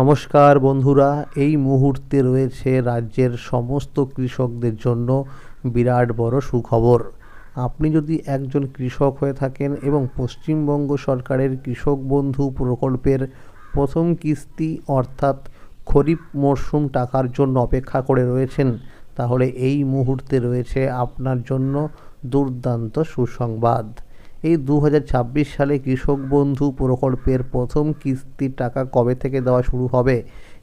নমস্কার বন্ধুরা, এই মুহূর্তে রয়েছে রাজ্যের সমস্ত কৃষকদের জন্য বিরাট বড় সুখবর। আপনি যদি একজন কৃষক হয়ে থাকেন এবং পশ্চিমবঙ্গ সরকারের কৃষক বন্ধু প্রকল্পের প্রথম কিস্তি অর্থাৎ খরিফ মরশুম টাকার জন্য অপেক্ষা করে রয়েছেন, তাহলে এই মুহূর্তে রয়েছে আপনার জন্য দুর্দান্ত সুসংবাদ। এই 2026 সালে কৃষক বন্ধু প্রকল্পের প্রথম কিস্তির টাকা কবে থেকে দেওয়া শুরু হবে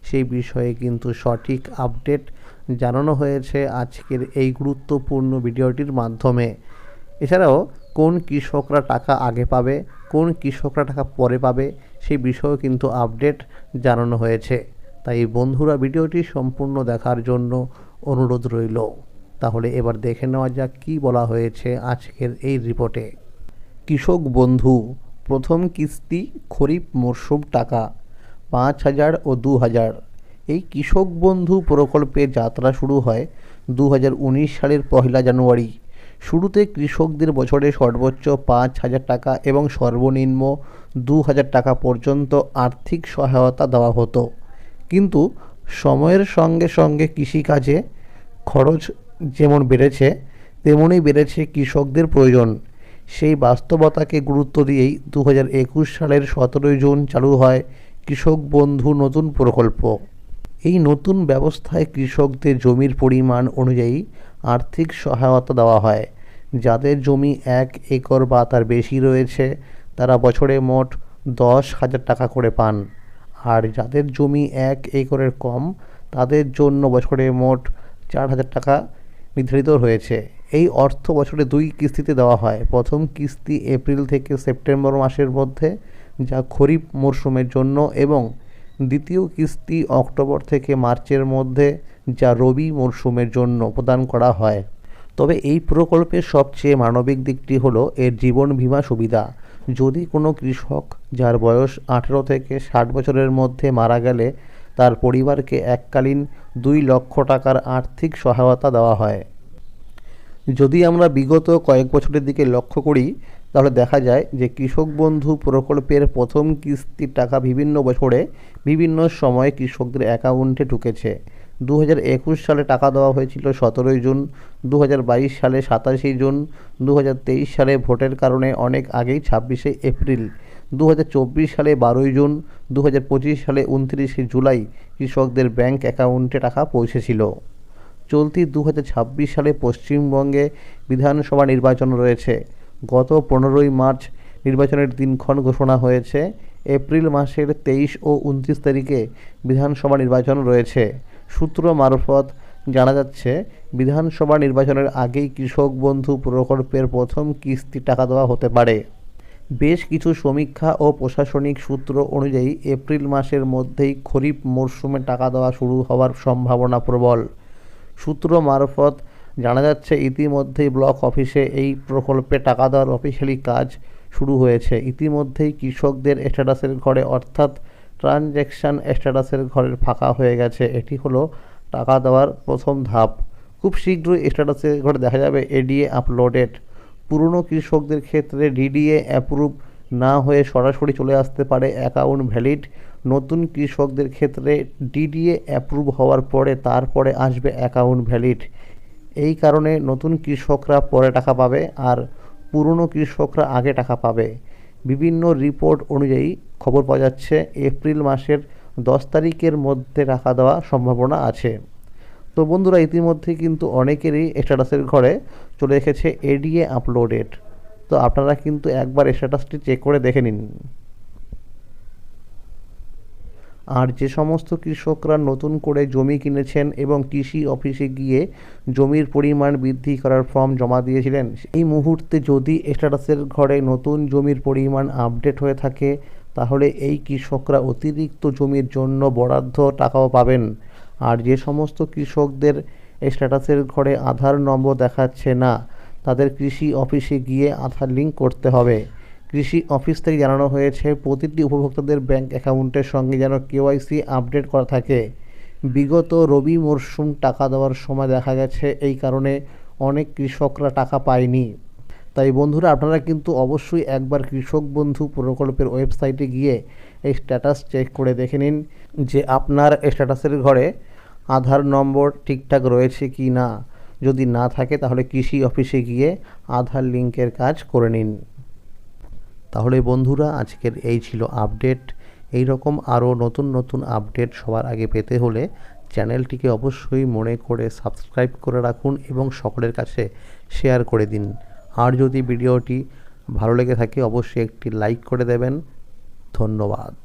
সেই বিষয়ে কিন্তু সঠিক আপডেট জানানো হয়েছে আজকের এই গুরুত্বপূর্ণ ভিডিওটির মাধ্যমে। এছাড়াও কোন কৃষকরা টাকা আগে পাবে, কোন কৃষকরা টাকা পরে পাবে সেই বিষয়েও কিন্তু আপডেট জানানো হয়েছে। তাই বন্ধুরা, ভিডিওটি সম্পূর্ণ দেখার জন্য অনুরোধ রইল। তাহলে এবার দেখে নেওয়া যাক কী বলা হয়েছে আজকের এই রিপোর্টে। কৃষক বন্ধু প্রথম কিস্তি খরিফ মরশুম টাকা 5,000 ও 2,000। এই কৃষক বন্ধু প্রকল্পের যাত্রা শুরু হয় 2019 সালের 1 জানুয়ারি। শুরুতে কৃষকদের বছরে সর্বোচ্চ 5,000 টাকা এবং সর্বনিম্ন 2,000 টাকা পর্যন্ত আর্থিক সহায়তা দেওয়া হতো। কিন্তু সময়ের সঙ্গে সঙ্গে কৃষিকাজে খরচ যেমন বেড়েছে, তেমনই বেড়েছে কৃষকদের প্রয়োজন। সেই বাস্তবতাকে গুরুত্ব দিয়েই 2021 সালের 17 জুন চালু হয় কৃষক বন্ধু নতুন প্রকল্প। এই নতুন ব্যবস্থায় কৃষকদের জমির পরিমাণ অনুযায়ী আর্থিক সহায়তা দেওয়া হয়। যাদের জমি 1 একর বা তার বেশি রয়েছে তারা বছরে মোট 10,000 টাকা করে পান, আর যাদের জমি 1 একরের কম তাদের জন্য বছরে মোট 4,000 টাকা নির্ধারিত হয়েছে। এই অর্থ বছরে 2 কিস্তিতে দেওয়া হয়। প্রথম কিস্তি এপ্রিল থেকে সেপ্টেম্বর মাসের মধ্যে, যা খরিফ মরশুমের জন্য, এবং দ্বিতীয় কিস্তি অক্টোবর থেকে মার্চের মধ্যে, যা রবি মরশুমের জন্য প্রদান করা হয়। তবে এই প্রকল্পের সবচেয়ে মানবিক দিকটি হলো এর জীবন বীমা সুবিধা। যদি কোনো কৃষক যার বয়স 18 থেকে 60 বছরের মধ্যে মারা গেলে তার পরিবারকে এককালীন 2 লক্ষ টাকার আর্থিক সহায়তা দেওয়া হয়। যদি আমরা বিগত কয়েক বছরের দিকে লক্ষ্য করি তাহলে দেখা যায় যে কৃষক বন্ধু প্রকল্পের প্রথম কিস্তির টাকা বিভিন্ন বছরে বিভিন্ন সময়ে কৃষকদের অ্যাকাউন্টে ঢুকেছে। 2021 সালে টাকা দেওয়া হয়েছিল 17 জুন, 2022 সালে 27 জুন, 2023 সালে ভোটের কারণে অনেক আগেই 26 এপ্রিল, 2024 সালে 12 জুন, 2025 সালে 29 জুলাই কৃষকদের ব্যাংক অ্যাকাউন্টে টাকা পৌঁছেছিল। চলতি 2026 সালে পশ্চিমবঙ্গে বিধানসভা নির্বাচন রয়েছে। গত 15 মার্চ নির্বাচনের দিনক্ষণ ঘোষণা হয়েছে। এপ্রিল মাসের 23 ও 29 তারিখে বিধানসভা নির্বাচন রয়েছে। সূত্র মারফত জানা যাচ্ছে বিধানসভা নির্বাচনের আগেই কৃষক বন্ধু প্রকল্পের প্রথম কিস্তি টাকা দেওয়া হতে পারে। বেশ কিছু সমীক্ষা ও প্রশাসনিক সূত্র অনুযায়ী এপ্রিল মাসের মধ্যেই খরিফ মরশুমে টাকা দেওয়া শুরু হওয়ার সম্ভাবনা প্রবল। সূত্র মারফত জানা যাচ্ছে ইতিমধ্যেই ব্লক অফিসে এই প্রকল্পে টাকা দেওয়ার অফিসিয়ালি কাজ শুরু হয়েছে। ইতিমধ্যেই কৃষকদের স্ট্যাটাসের ঘরে অর্থাৎ ট্রানজ্যাকশান স্ট্যাটাসের ঘরের ফাঁকা হয়ে গেছে। এটি হলো টাকা দেওয়ার প্রথম ধাপ। খুব শীঘ্রই স্ট্যাটাসের ঘরে দেখা যাবে এডিএ আপলোডেড। পুরনো কৃষকদের ক্ষেত্রে ডিডিএ অ্যাপ্রুভ না হয়ে সরাসরি চলে আসতে পারে অ্যাকাউন্ট ভ্যালিড। নতুন কৃষকদের ক্ষেত্রে ডিডিএ অ্যাপ্রুভ হওয়ার পরে তারপরে আসবে অ্যাকাউন্ট ভ্যালিড। এই কারণে নতুন কৃষকরা পরে টাকা পাবে আর পুরনো কৃষকরা আগে টাকা পাবে। বিভিন্ন রিপোর্ট অনুযায়ী খবর পাওয়া যাচ্ছে এপ্রিল মাসের 10 তারিখের মধ্যে টাকা দেওয়ার সম্ভাবনা আছে। তো বন্ধুরা, ইতিমধ্যে কিন্তু অনেকেরই স্ট্যাটাসের ঘরে চলে এসেছে এডিএ আপলোডেড। তো আপনারা কিন্তু একবার স্ট্যাটাসটি চেক করে দেখে নিন। আর যে সমস্ত কৃষকরা নতুন করে জমি কিনেছেন এবং কৃষি অফিসে গিয়ে জমির পরিমাণ বৃদ্ধি করার ফর্ম জমা দিয়েছিলেন, এই মুহূর্তে যদি স্ট্যাটাসের ঘরে নতুন জমির পরিমাণ আপডেট হয়ে থাকে তাহলে এই কৃষকরা অতিরিক্ত জমির জন্য বরাদ্দ টাকাও পাবেন। আর যে সমস্ত কৃষকদের স্ট্যাটাসের ঘরে আধার নম্বর দেখাচ্ছে না তাদের কৃষি অফিসে গিয়ে আধার লিঙ্ক করতে হবে। কৃষি অফিস থেকে জানানো হয়েছে প্রতিটি উপভোক্তাদের ব্যাংক অ্যাকাউন্টের সঙ্গে যেন কেওয়াইসি আপডেট করা থাকে। বিগত রবি মরশুম টাকা দেওয়ার সময় দেখা গেছে এই কারণে অনেক কৃষকরা টাকা পায়নি। তাই বন্ধুরা, আপনারা কিন্তু অবশ্যই একবার কৃষক বন্ধু প্রকল্পের ওয়েবসাইটে গিয়ে এই স্ট্যাটাস চেক করে দেখে নিন যে আপনার স্ট্যাটাসের ঘরে আধার নম্বর ঠিকঠাক রয়েছে কি না। যদি না থাকে তাহলে কৃষি অফিসে গিয়ে আধার লিঙ্কের কাজ করে নিন। তাহলে বন্ধুরা, আজকের এই ছিল আপডেট। এই রকম আরও নতুন নতুন আপডেট সবার আগে পেতে হলে চ্যানেলটিকে অবশ্যই মনে করে সাবস্ক্রাইব করে রাখুন এবং সকলের কাছে শেয়ার করে দিন। আর যদি ভিডিওটি ভালো লেগে থাকে অবশ্যই একটি লাইক করে দেবেন। ধন্যবাদ।